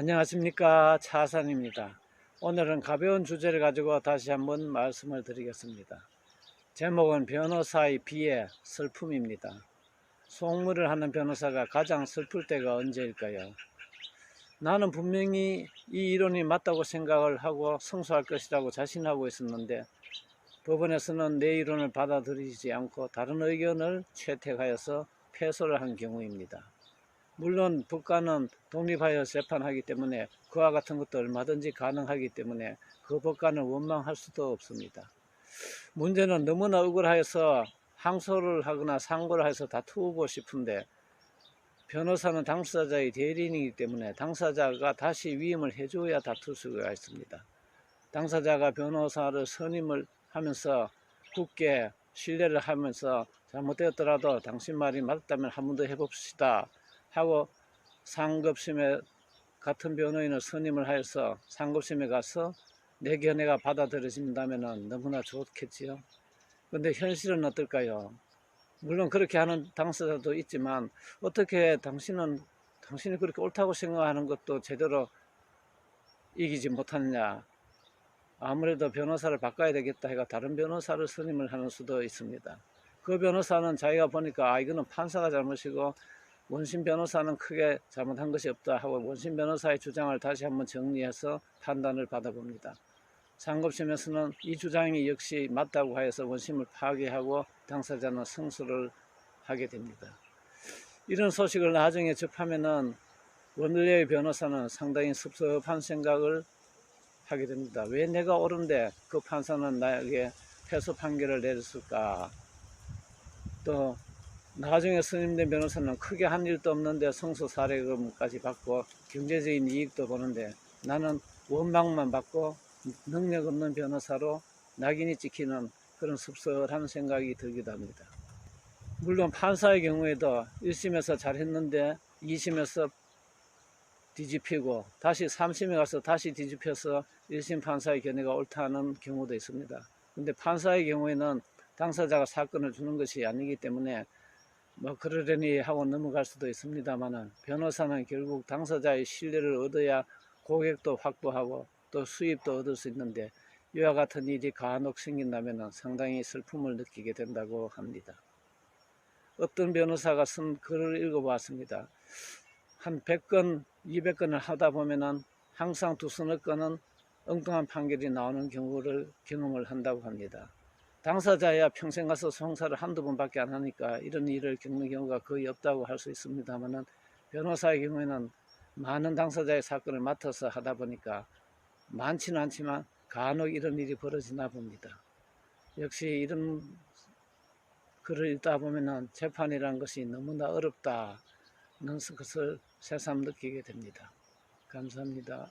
안녕하십니까, 차산입니다. 오늘은 가벼운 주제를 가지고 다시 한번 말씀을 드리겠습니다. 제목은 변호사의 비애, 슬픔입니다. 속물을 하는 변호사가 가장 슬플 때가 언제일까요? 나는 분명히 이 이론이 맞다고 생각을 하고 승소할 것이라고 자신하고 있었는데 법원에서는 내 이론을 받아들이지 않고 다른 의견을 채택하여서 패소를 한 경우입니다. 물론 법관은 독립하여 재판하기 때문에 그와 같은 것도 얼마든지 가능하기 때문에 그 법관을 원망할 수도 없습니다. 문제는 너무나 억울해서 항소를 하거나 상고를 해서 다투고 싶은데 변호사는 당사자의 대리인이기 때문에 당사자가 다시 위임을 해줘야 다툴 수가 있습니다. 당사자가 변호사를 선임을 하면서 굳게 신뢰를 하면서 잘못되었더라도 당신 말이 맞다면 한 번 더 해봅시다 하고 상급심에 같은 변호인을 선임을 하여서 상급심에 가서 내 견해가 받아들여진다면 너무나 좋겠지요. 근데 현실은 어떨까요? 물론 그렇게 하는 당사자도 있지만 어떻게 당신이 그렇게 옳다고 생각하는 것도 제대로 이기지 못하느냐. 아무래도 변호사를 바꿔야 되겠다 해가 다른 변호사를 선임을 하는 수도 있습니다. 그 변호사는 자기가 보니까 이거는 판사가 잘못이고 원심 변호사는 크게 잘못한 것이 없다 하고 원심 변호사의 주장을 다시 한번 정리해서 판단을 받아봅니다. 상급심에서는 이 주장이 역시 맞다고 하여서 원심을 파기하고 당사자는 승소를 하게 됩니다. 이런 소식을 나중에 접하면은 원래의 변호사는 상당히 섭섭한 생각을 하게 됩니다. 왜 내가 옳은데 그 판사는 나에게 패소 판결을 내렸을까? 또 나중에 선임된 변호사는 크게 한 일도 없는데 승소 사례금까지 받고 경제적인 이익도 보는데 나는 원망만 받고 능력 없는 변호사로 낙인이 찍히는 그런 섭섭한 생각이 들기도 합니다. 물론 판사의 경우에도 1심에서 잘했는데 2심에서 뒤집히고 다시 3심에 가서 다시 뒤집혀서 1심 판사의 견해가 옳다는 경우도 있습니다. 근데 판사의 경우에는 당사자가 사건을 주는 것이 아니기 때문에 그러려니 하고 넘어갈 수도 있습니다만 변호사는 결국 당사자의 신뢰를 얻어야 고객도 확보하고 또 수입도 얻을 수 있는데 이와 같은 일이 간혹 생긴다면 상당히 슬픔을 느끼게 된다고 합니다. 어떤 변호사가 쓴 글을 읽어보았습니다. 한 100건, 200건을 하다 보면은 항상 두서너 건은 엉뚱한 판결이 나오는 경험을 한다고 합니다. 당사자야 평생 가서 송사를 한두 번밖에 안 하니까 이런 일을 겪는 경우가 거의 없다고 할 수 있습니다만 변호사의 경우에는 많은 당사자의 사건을 맡아서 하다 보니까 많지는 않지만 간혹 이런 일이 벌어지나 봅니다. 역시 이런 글을 읽다 보면 재판이라는 것이 너무나 어렵다는 것을 새삼 느끼게 됩니다. 감사합니다.